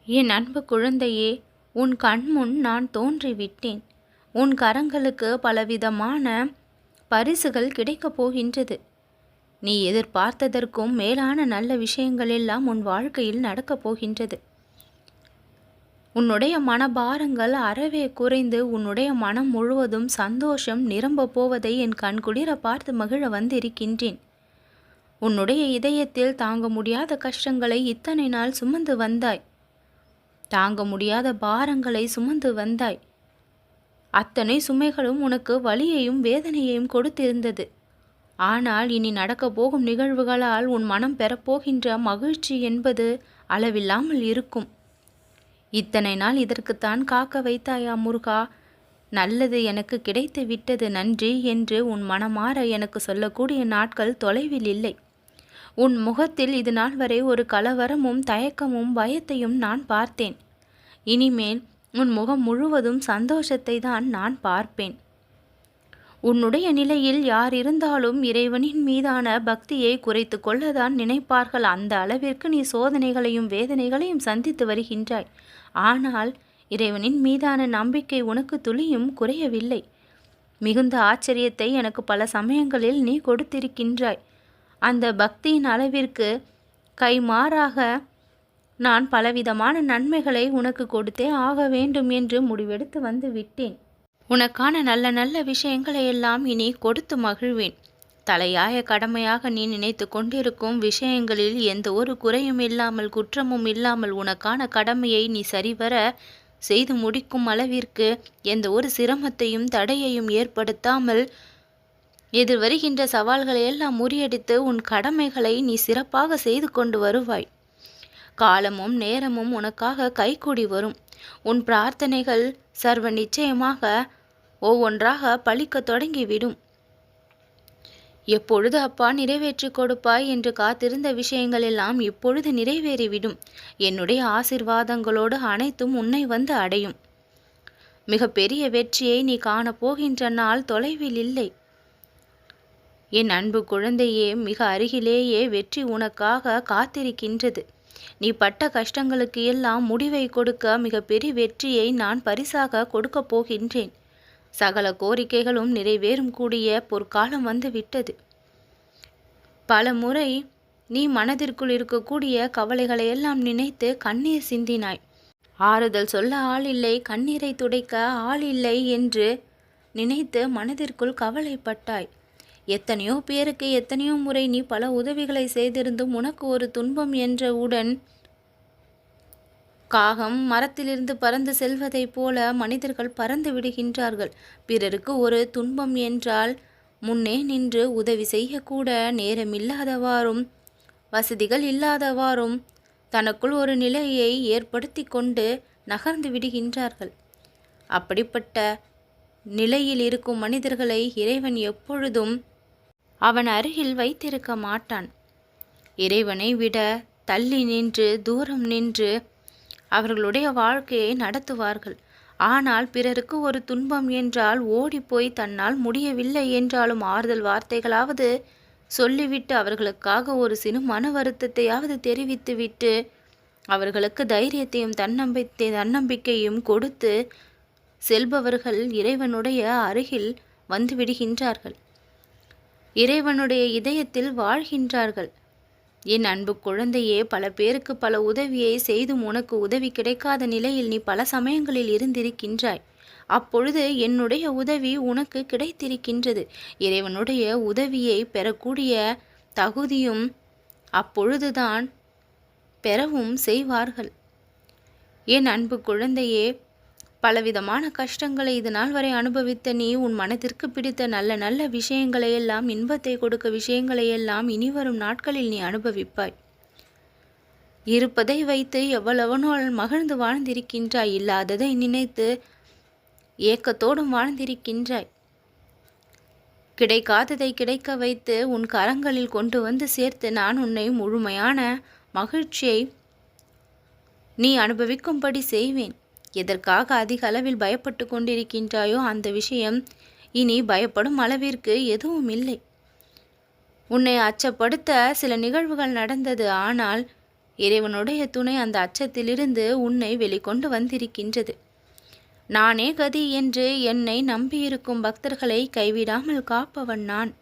என் அன்பு குழந்தையே, உன் கண்முன் நான் தோன்றிவிட்டேன். உன் கரங்களுக்கு பலவிதமான பரிசுகள் கிடைக்கப் போகின்றது. நீ எதிர்பார்த்ததற்கும் மேலான நல்ல விஷயங்கள் எல்லாம் உன் வாழ்க்கையில் நடக்கப் போகின்றது. உன்னுடைய மனபாரங்கள் அறவே குறைந்து உன்னுடைய மனம் முழுவதும் சந்தோஷம் நிரம்பப் போவதை என் கண்குளிர பார்த்து மகிழ வந்திருக்கின்றேன். உன்னுடைய இதயத்தில் தாங்க முடியாத கஷ்டங்களை இத்தனை நாள் சுமந்து வந்தாய். தாங்க முடியாத பாரங்களை சுமந்து வந்தாய். அத்தனை சுமைகளும் உனக்கு வலியையும் வேதனையையும் கொடுத்திருந்தது. ஆனால் இனி நடக்கப் போகும் நிகழ்வுகளால் உன் மனம் பெறப்போகின்ற மகிழ்ச்சி என்பது அளவில்லாமல் இருக்கும். இத்தனை நாள் இதற்குத்தான் காக்க வைத்தாயா முருகா? நல்லது எனக்கு கிடைத்து விட்டது, நன்றி என்று உன் மனமாற எனக்கு சொல்லக்கூடிய நாட்கள் தொலைவில் இல்லை. உன் முகத்தில் இது நாள் வரை ஒரு கலவரமும் தயக்கமும் பயத்தையும் நான் பார்த்தேன். இனிமேல் உன் முகம் முழுவதும் சந்தோஷத்தை தான் நான் பார்ப்பேன். உன்னுடைய நிலையில் யார் இருந்தாலும் இறைவனின் மீதான பக்தியை குறைத்து கொள்ளதான் நினைப்பார்கள். அந்த அளவிற்கு நீ சோதனைகளையும் வேதனைகளையும் சந்தித்து வருகின்றாய். ஆனால் இறைவனின் மீதான நம்பிக்கை உனக்கு துளியும் குறையவில்லை. மிகுந்த ஆச்சரியத்தை எனக்கு பல சமயங்களில் நீ கொடுத்திருக்கின்றாய். அந்த பக்தியின் அளவிற்கு கைமாறாக நான் பலவிதமான நன்மைகளை உனக்கு கொடுத்தே ஆக வேண்டும் என்று முடிவெடுத்து வந்து விட்டேன். உனக்கான நல்ல நல்ல விஷயங்களை எல்லாம் இனி கொடுத்து மகிழ்வேன். தலையாய கடமையாக நீ நினைத்து கொண்டிருக்கும் விஷயங்களில் எந்த ஒரு குறையும் இல்லாமல் குற்றமும் இல்லாமல் உனக்கான கடமையை நீ சரிவர செய்து முடிக்கும் அளவிற்கு எந்த ஒரு சிரமத்தையும் தடையையும் ஏற்படுத்தாமல் எதிர் வருகின்ற சவால்களை எல்லாம் முறியடித்து உன் கடமைகளை நீ சிறப்பாக செய்து கொண்டு வருவாய். காலமும் நேரமும் உனக்காக கைகூடி வரும். உன் பிரார்த்தனைகள் சர்வ நிச்சயமாக ஒவ்வொன்றாக பலிக்க தொடங்கிவிடும். எப்பொழுது அப்பா நிறைவேற்றி கொடுப்பாய் என்று காத்திருந்த விஷயங்கள் எல்லாம் இப்பொழுது நிறைவேறிவிடும். என்னுடைய ஆசிர்வாதங்களோடு அனைத்தும் உன்னை வந்து அடையும். மிக பெரிய வெற்றியை நீ காணப்போகின்ற நாள் தொலைவில் இல்லை. என் அன்பு குழந்தையே, மிக அருகிலேயே வெற்றி உனக்காக காத்திருக்கின்றது. நீ பட்ட கஷ்டங்களுக்கு எல்லாம் முடிவை கொடுக்க மிக பெரிய வெற்றியை நான் பரிசாக கொடுக்கப் போகின்றேன். சகல கோரிக்கைகளும் நிறைவேறும் கூடிய பொற்காலம் வந்து விட்டது. பல முறை நீ மனதிற்குள் இருக்கக்கூடிய கவலைகளை எல்லாம் நினைத்து கண்ணீர் சிந்தினாய். ஆறுதல் சொல்ல ஆள் இல்லை, கண்ணீரை துடைக்க ஆள் இல்லை என்று நினைத்து மனதிற்குள் கவலைப்பட்டாய். எத்தனையோ பேருக்கு எத்தனையோ முறை நீ பல உதவிகளை செய்திருந்தும் உனக்கு ஒரு துன்பம் என்றவுடன் காகம் மரத்திலிருந்து பறந்து செல்வதைப் போல மனிதர்கள் பறந்து விடுகின்றார்கள். பிறருக்கு ஒரு துன்பம் என்றால் முன்னே நின்று உதவி செய்யக்கூட நேரமில்லாதவாறும் வசதிகள் இல்லாதவாறும் தனக்குள் ஒரு நிலையை ஏற்படுத்தி கொண்டு நகர்ந்து விடுகின்றார்கள். அப்படிப்பட்ட நிலையில் இருக்கும் மனிதர்களை இறைவன் எப்பொழுதும் அவன் அருகில் வைத்திருக்க மாட்டான். இறைவனை விட தள்ளி நின்று தூரம் நின்று அவர்களுடைய வாழ்க்கையை நடத்துவார்கள். ஆனால் பிறருக்கு ஒரு துன்பம் என்றால் ஓடிப்போய் தன்னால் முடியவில்லை என்றாலும் ஆறுதல் வார்த்தைகளாவது சொல்லிவிட்டு அவர்களுக்காக ஒரு சிறு மன வருத்தத்தையாவது தெரிவித்துவிட்டு அவர்களுக்கு தைரியத்தையும் தன்னம்பிக்கையும் கொடுத்து செல்பவர்கள் இறைவனுடைய அருகில் வந்து விடுகின்றார்கள். இறைவனுடைய இதயத்தில் வாழ்கின்றார்கள். என் அன்பு குழந்தையே, பல பேருக்கு பல உதவியை செய்தும் உனக்கு உதவி கிடைக்காத நிலையில் நீ பல சமயங்களில் இருந்திருக்கின்றாய். அப்பொழுது என்னுடைய உதவி உனக்கு கிடைத்திருக்கின்றது. இறைவனுடைய உதவியை பெறக்கூடிய தகுதியும் அப்பொழுதுதான் பெறவும் செய்வார்கள். என் அன்பு குழந்தையே, பலவிதமான கஷ்டங்களை இது நாள் வரை அனுபவித்த நீ உன் மனதிற்கு பிடித்த நல்ல நல்ல விஷயங்களையெல்லாம், இன்பத்தை கொடுக்க விஷயங்களையெல்லாம் இனிவரும் நாட்களில் நீ அனுபவிப்பாய். இருப்பதை வைத்து எவ்வளவனோ மகிழ்ந்து வாழ்ந்திருக்கின்றாய். இல்லாததை நினைத்து ஏக்கத்தோடும் வாழ்ந்திருக்கின்றாய். கிடைக்காததை கிடைக்க வைத்து உன் கரங்களில் கொண்டு வந்து சேர்த்து நான் உன்னை முழுமையான மகிழ்ச்சியை நீ அனுபவிக்கும்படி செய்வேன். எதற்காக அதிக அளவில் பயப்பட்டு கொண்டிருக்கின்றாயோ அந்த விஷயம் இனி பயப்படும் அளவிற்கு எதுவும் இல்லை. உன்னை அச்சப்படுத்த சில நிகழ்வுகள் நடந்தது. ஆனால் இறைவனுடைய துணை அந்த அச்சத்திலிருந்து உன்னை வெளிக்கொண்டு வந்திருக்கின்றது. நானே கதி என்று என்னை நம்பியிருக்கும் பக்தர்களை கைவிடாமல் காப்பவன் நான்.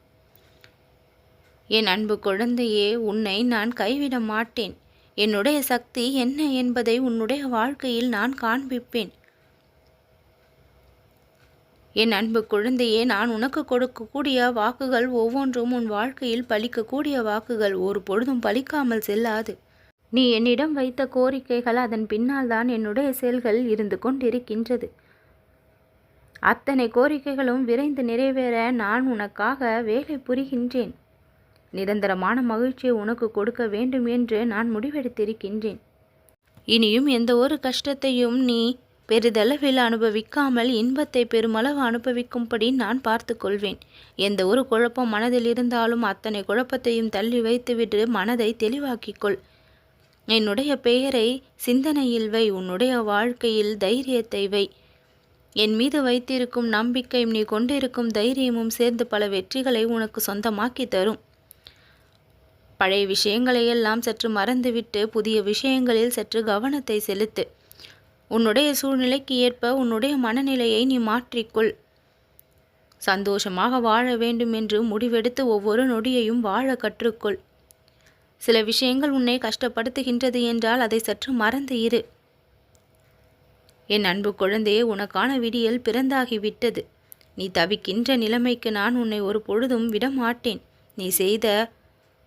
என் அன்பு குழந்தையே, உன்னை நான் கைவிட மாட்டேன். என்னுடைய சக்தி என்ன என்பதை உன்னுடைய வாழ்க்கையில் நான் காண்பிப்பேன். என் அன்பு குழந்தையே, நான் உனக்கு கொடுக்கக்கூடிய வாக்குகள் ஒவ்வொன்றும் உன் வாழ்க்கையில் பலிக்கக்கூடிய வாக்குகள், ஒரு பொழுதும் பலிக்காமல் செல்லாது. நீ என்னிடம் வைத்த கோரிக்கைகள், அதன் பின்னால் தான் என்னுடைய செயல்கள் இருந்து கொண்டிருக்கின்றது. அத்தனை கோரிக்கைகளும் விரைந்து நிறைவேற நான் உனக்காக வேலை புரிகின்றேன். நிரந்தரமான மகிழ்ச்சியை உனக்கு கொடுக்க வேண்டும் என்று நான் முடிவெடுத்திருக்கின்றேன். இனியும் எந்த ஒரு கஷ்டத்தையும் நீ பெரிதளவில் அனுபவிக்காமல் இன்பத்தை பெருமளவு அனுபவிக்கும்படி நான் பார்த்து கொள்வேன். எந்த ஒரு குழப்பம் மனதில் இருந்தாலும் அத்தனை குழப்பத்தையும் தள்ளி வைத்துவிட்டு மனதை தெளிவாக்கிக்கொள். என்னுடைய பெயரை சிந்தனையில் வை. உன்னுடைய வாழ்க்கையில் தைரியத்தை வை. என் மீது வைத்திருக்கும் நம்பிக்கையும் நீ கொண்டிருக்கும் தைரியமும் சேர்ந்து பல வெற்றிகளை உனக்கு சொந்தமாக்கி தரும். பழைய விஷயங்களை எல்லாம் சற்று மறந்துவிட்டு புதிய விஷயங்களில் சற்று கவனத்தை செலுத்து. உன்னுடைய சூழ்நிலைக்கு ஏற்ப உன்னுடைய மனநிலையை நீ மாற்றிக்கொள். சந்தோஷமாக வாழ வேண்டும் என்று முடிவெடுத்து ஒவ்வொரு நொடியையும் வாழ கற்றுக்கொள். சில விஷயங்கள் உன்னை கஷ்டப்படுத்துகின்றது என்றால் அதை சற்று மறந்து இரு. என் அன்பு குழந்தையே, உனக்கான விடியல் பிறந்தாகிவிட்டது. நீ தவிக்கின்ற நிலைமைக்கு நான் உன்னை ஒரு பொழுதும் விடமாட்டேன். நீ செய்த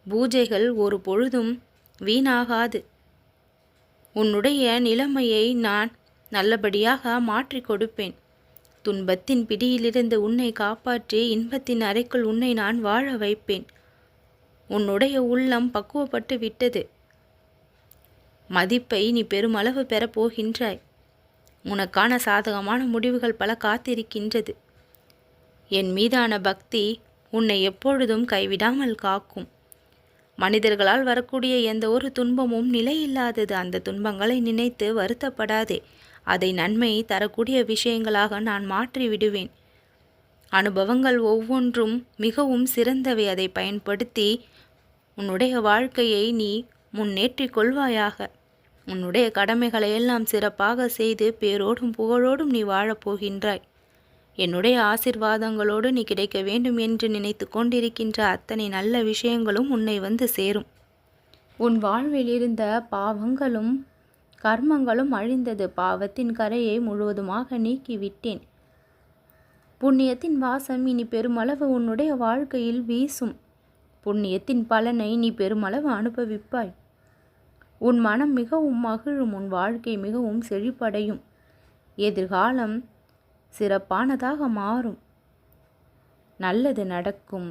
பூஜைகள் ஒரு பொழுதும் வீணாகாது. உன்னுடைய நிலைமையை நான் நல்லபடியாக மாற்றி கொடுப்பேன். துன்பத்தின் பிடியிலிருந்து உன்னை காப்பாற்றி இன்பத்தின் அறைக்குள் உன்னை நான் வாழ வைப்பேன். உன்னுடைய உள்ளம் பக்குவப்பட்டு விட்டது. மதிப்பை நீ பெருமளவு பெறப்போகின்றாய். உனக்கான சாதகமான முடிவுகள் பல காத்திருக்கின்றது. என் மீதான பக்தி உன்னை எப்பொழுதும் கைவிடாமல் காக்கும். மனிதர்களால் வரக்கூடிய எந்த ஒரு துன்பமும் நிலையில்லாதது. அந்த துன்பங்களை நினைத்து வருத்தப்படாதே. அதை நன்மை தரக்கூடிய விஷயங்களாக நான் மாற்றி விடுவேன். அனுபவங்கள் ஒவ்வொன்றும் மிகவும் சிறந்தவை. அதை பயன்படுத்தி உன்னுடைய வாழ்க்கையை நீ முன்னேற்றிக் கொள்வாயாக. உன்னுடைய கடமைகளை எல்லாம் சிறப்பாக செய்து பேரோடும் புகழோடும் நீ வாழப்போகின்றாய். என்னுடைய ஆசிர்வாதங்களோடு நீ கிடைக்க வேண்டும் என்று நினைத்து கொண்டிருக்கின்ற அத்தனை நல்ல விஷயங்களும் உன்னை வந்து சேரும். உன் வாழ்வில் இருந்த பாவங்களும் கர்மங்களும் அழிந்தது. பாவத்தின் கரையை முழுவதுமாக நீக்கிவிட்டேன். புண்ணியத்தின் வாசம் இனி பெருமளவு உன்னுடைய வாழ்க்கையில் வீசும். புண்ணியத்தின் பலனை நீ பெருமளவு அனுபவிப்பாய். உன் மனம் மிகவும் மகிழும். உன் வாழ்க்கை மிகவும் செழிப்படையும். எதிர்காலம் சிறப்பானதாக மாறும். நல்லது நடக்கும்.